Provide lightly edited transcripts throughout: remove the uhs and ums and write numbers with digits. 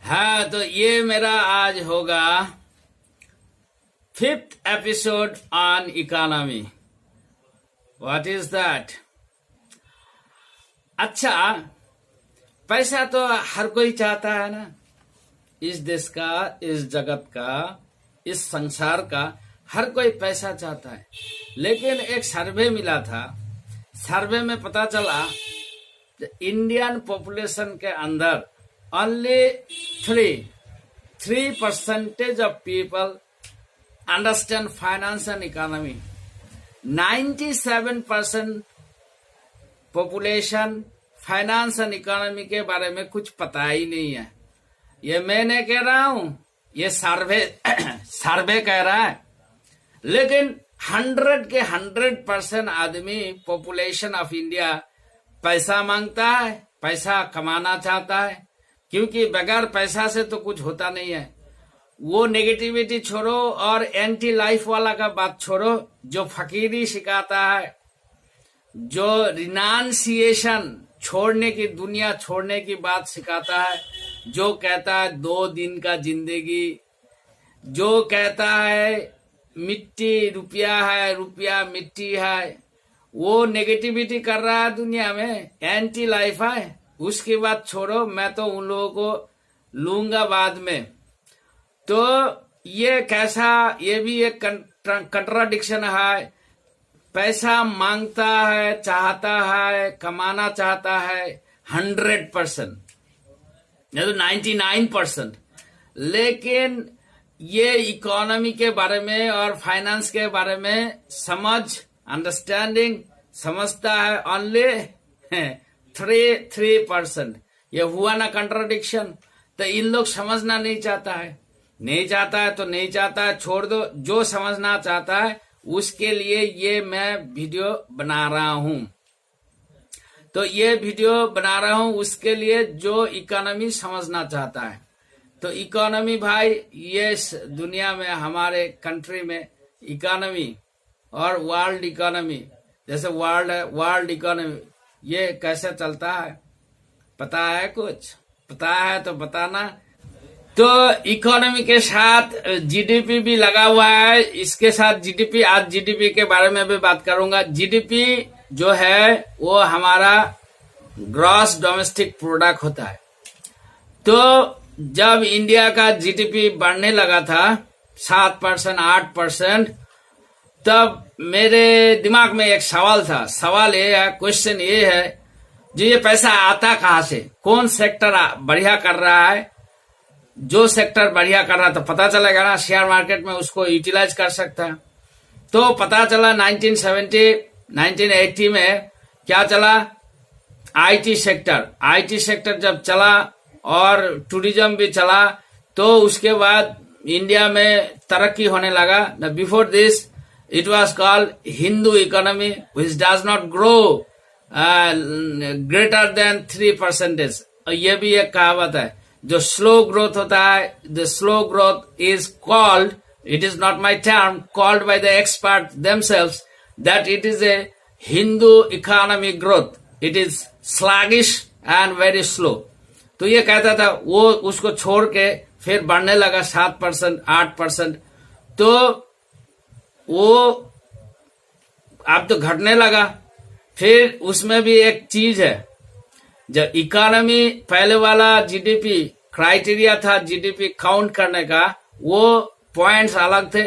हाँ, तो ये मेरा आज होगा 5th episode on economy. What is that? अच्छा, पैसा तो हर कोई चाहता है ना, इस देश का, इस जगत का, इस संसार का हर कोई पैसा चाहता है। लेकिन एक सर्वे मिला था, सर्वे में पता चला इंडियन पॉपुलेशन के अंदर only 3% of people understand finance and economy. 97% population finance and economy के बारे में कुछ पता ही नहीं है। ये मैं नहीं कह रहा हूं, ये सर्वे कह रहा है। लेकिन 100% आदमी पॉपुलेशन ऑफ इंडिया पैसा मांगता है, पैसा कमाना चाहता है, क्योंकि बगैर पैसा से तो कुछ होता नहीं है। वो नेगेटिविटी छोड़ो और एंटी लाइफ वाला का बात छोड़ो, जो फकीरी सिखाता है, जो रिनाउंसिएशन छोड़ने की, दुनिया छोड़ने की बात सिखाता है, जो कहता है 2 दिन का जिंदगी, जो कहता है मिट्टी रुपया है, रुपया मिट्टी है, वो नेगेटिविटी कर रहा है दुनिया में, एंटी लाइफ है। उसकी बात छोड़ो, मैं तो उन लोगों को लूंगा बाद में। तो ये कैसा, ये भी एक कंट्राडिक्शन है। पैसा मांगता है, चाहता है, कमाना चाहता है 100%, या तो 99%। लेकिन ये इकोनॉमी के बारे में और फाइनेंस के बारे में अंडरस्टैंडिंग समझता है ओनली 3%। ये हुआ ना कंट्राडिक्शन। तो इन लोग समझना नहीं चाहता है, नहीं चाहता है तो नहीं चाहता है, छोड़ दो। जो समझना चाहता है उसके लिए ये मैं वीडियो बना रहा हूं। तो ये वीडियो बना रहा हूं उसके लिए जो इकोनॉमी समझना चाहता है। तो इकोनॉमी भाई, ये दुनिया में, हमारे कंट्री में इकोनॉमी और वर्ल्ड इकोनॉमी, जैसे वर्ल्ड है, वर्ल्ड इकोनॉमी ये कैसे चलता है, पता है? कुछ पता है तो बताना। तो इकोनॉमी के साथ जीडीपी भी लगा हुआ है, इसके साथ जीडीपी, आज जीडीपी के बारे में भी बात करूंगा। जीडीपी जो है वो हमारा ग्रॉस डोमेस्टिक प्रोडक्ट होता है। तो जब इंडिया का जीडीपी बढ़ने लगा था 7%, 8%, तब मेरे दिमाग में एक सवाल था। सवाल ये है, क्वेश्चन ये है, जो ये पैसा आता कहाँ से, कौन सेक्टर बढ़िया कर रहा है? जो सेक्टर बढ़िया कर रहा है तो पता चलेगा ना, शेयर मार्केट में उसको यूटिलाइज कर सकता है। तो पता चला 1970, 1980 में क्या चला, आईटी सेक्टर जब चला और टूरिज्म भी चला, तो उसके बाद इंडिया में तरक्की होने लगा। Before this it was called Hindu economy, which does not grow greater than 3%. और ये भी एक कहावत है, जो स्लो ग्रोथ होता है, the slow growth is called, it is not my term, called by the experts themselves, that it is a Hindu economy growth. It is sluggish and very slow. तो ये कहता था, वो उसको छोड़ के फिर बढ़ने लगा 7%, 8%। तो वो अब तो घटने लगा। फिर उसमें भी एक चीज है, जब इकोनॉमी पहले वाला जीडीपी क्राइटेरिया था जीडीपी काउंट करने का, वो पॉइंट्स अलग थे।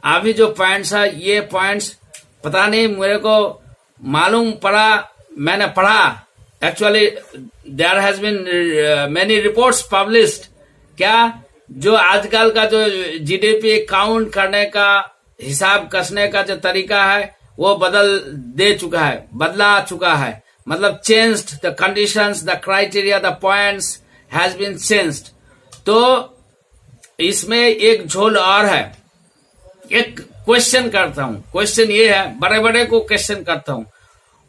अभी जो पॉइंट्स है, ये पॉइंट्स पता नहीं, मेरे को मालूम पड़ा, मैंने पढ़ा। Actually there has been many reports published. क्या जो आजकल का जो जीडीपी काउंट करने का, हिसाब कसने का जो तरीका है, वो बदला चुका है। मतलब changed the conditions, the criteria, the points has been changed. तो इसमें एक झोल और है। एक क्वेश्चन करता हूं, क्वेश्चन ये है, बड़े बड़े को क्वेश्चन करता हूं,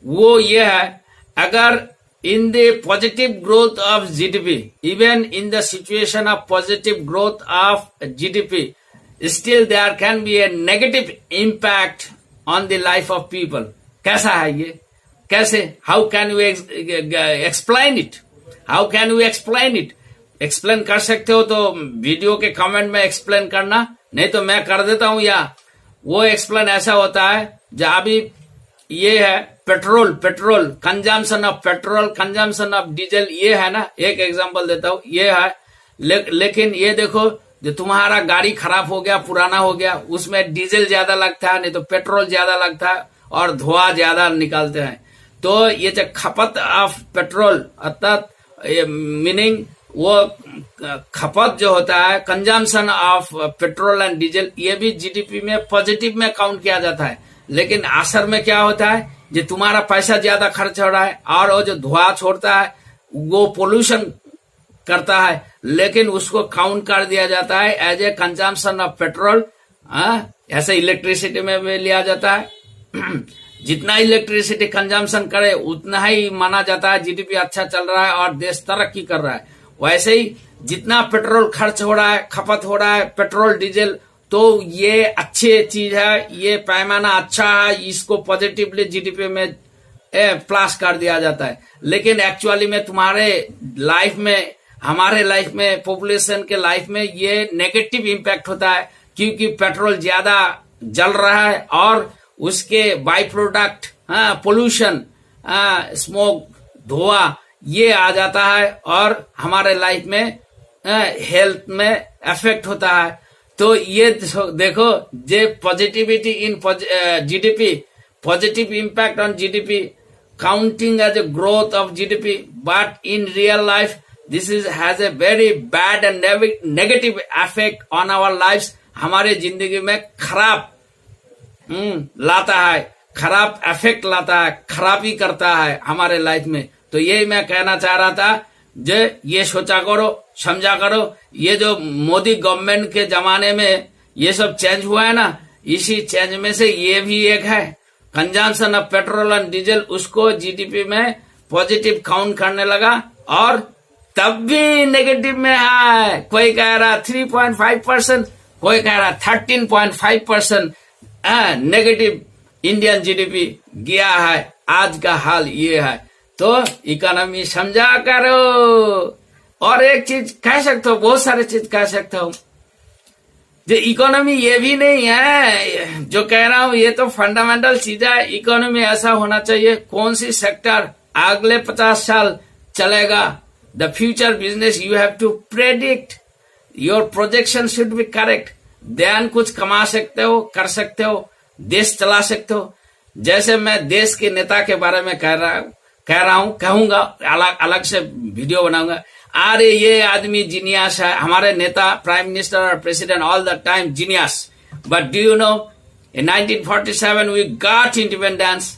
वो ये है, अगर in the positive growth of GDP, even in the situation of positive growth of GDP, still there can be a negative impact on the life of people. कैसा है ये? कैसे? How can we explain it? How can we explain it? Explain कर सकते हो तो video के comment में एक्सप्लेन करना, नहीं तो मैं कर देता हूं। या वो एक्सप्लेन ऐसा होता है जहां भी ये है petrol consumption of petrol, consumption of diesel, ये है ना, एक एग्जांपल देता हूं, ये है। लेकिन ये देखो, जो तुम्हारा गाड़ी खराब हो गया, पुराना हो गया, उसमें डीजल ज्यादा लगता है, नहीं तो पेट्रोल ज्यादा लगता है और धुआं ज्यादा निकालते हैं। तो ये जो खपत ऑफ पेट्रोल अर्थात मीनिंग वो खपत जो होता है, consumption of petrol and diesel, ये भी जीडीपी में पॉजिटिव में काउंट किया जाता है। लेकिन असर में क्या होता है, जो तुम्हारा पैसा ज्यादा खर्च हो रहा है और वो जो धुआं छोड़ता है वो पोल्यूशन करता है, लेकिन उसको काउंट कर दिया जाता है as a consumption of petrol. ऐसे इलेक्ट्रिसिटी में भी लिया जाता है। जितना इलेक्ट्रिसिटी कंजम्पशन करे उतना ही माना जाता है जीडीपी अच्छा चल रहा है और देश तरक्की कर रहा है। वैसे ही जितना पेट्रोल खर्च हो रहा है, खपत हो रहा है पेट्रोल डीजल, तो ये अच्छी चीज है, ये पैमाना अच्छा है, इसको पॉजिटिवली जीडीपी में प्लस कर दिया जाता है। लेकिन एक्चुअली में तुम्हारे लाइफ में, हमारे लाइफ में, पॉपुलेशन के लाइफ में ये नेगेटिव इंपैक्ट होता है, क्योंकि पेट्रोल ज्यादा जल रहा है और उसके बाई प्रोडक्ट पोल्यूशन, स्मोक, धुआं, ये आ जाता है और हमारे लाइफ में हेल्थ में इफेक्ट होता है। तो ये देखो, जे positivity in GDP, positive impact on GDP, counting as a growth of GDP, but in real life this is has a very bad and negative effect on our lifes. हमारे जिंदगी में खराब लाता है, खराब इफेक्ट लाता है, खराबी करता है हमारे लाइफ में। तो यही मैं कहना चाह रहा था, जो ये सोचा करो, समझा करो। ये जो मोदी गवर्नमेंट के जमाने में ये सब चेंज हुआ है ना, इसी चेंज में से ये भी एक है, consumption of petrol and diesel, उसको जीडीपी में पॉजिटिव काउंट करने लगा और तब भी नेगेटिव में है। कोई कह रहा 3.5%, कोई कह रहा 13.5% नेगेटिव इंडियन जीडीपी गया है। आज का हाल ये है। तो इकोनॉमी समझा करो। और एक चीज कह सकता हूँ, बहुत सारे चीज कह सकता हूँ, जो इकोनॉमी ये भी नहीं है जो कह रहा हूँ, ये तो फंडामेंटल चीज है। इकोनॉमी ऐसा होना चाहिए, कौन सी सेक्टर अगले 50 साल चलेगा, the future business you have to predict, your projection should be correct, then कुछ कमा सकते हो, कर सकते हो, देश चला सकते हो। जैसे मैं देश के नेता के बारे में कह रहा हूं, कहूंगा, अलग से वीडियो बनाऊंगा, अरे ये आदमी जीनियस है, हमारे नेता, प्राइम मिनिस्टर और president all the time genius. But do you know, in 1947 we got independence,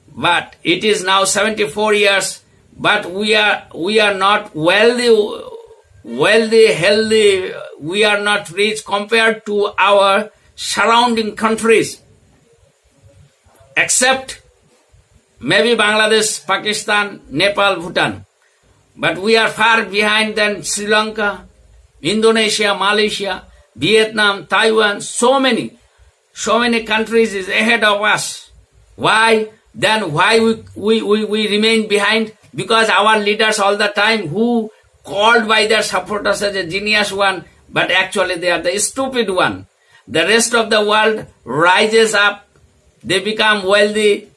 but it is now 74 years, but we are not wealthy, healthy, we are not rich compared to our surrounding countries, except maybe Bangladesh, Pakistan, Nepal, Bhutan. But we are far behind than Sri Lanka, Indonesia, Malaysia, Vietnam, Taiwan, so many countries is ahead of us. Why? Then why we remain behind? Because our leaders all the time, who called by their supporters as a genius one, but actually they are the stupid one. The rest of the world rises up, they become wealthy,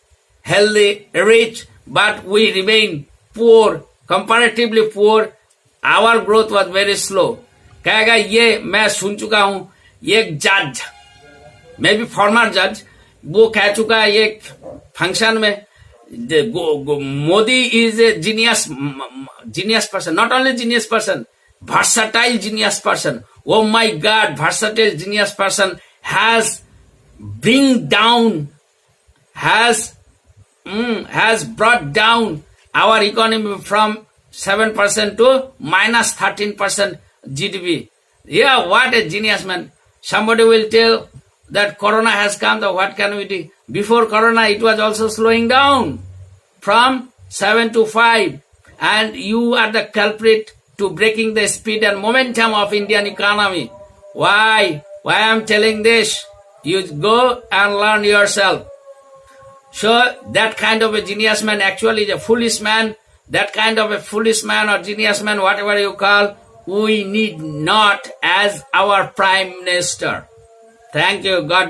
healthy, rich, but we remain poor, comparatively poor. Our growth was very slow. कहेगा ये मैं सुन चुका हूं, ये जज, may be farmer जज, वो कह चुका है एक फंक्शन में, Modi is a genius person, not only genius person, versatile genius person. Oh my God, versatile genius person has brought down our economy from 7% to minus 13% GDP. Yeah, what a genius man. Somebody will tell that Corona has come, so what can we do? Before Corona, it was also slowing down from 7 to 5. And you are the culprit to breaking the speed and momentum of Indian economy. Why? Why I'm telling this? You go and learn yourself. So that kind of a genius man actually is a foolish man. That kind of a foolish man or genius man, whatever you call, we need not as our Prime Minister. Thank you. God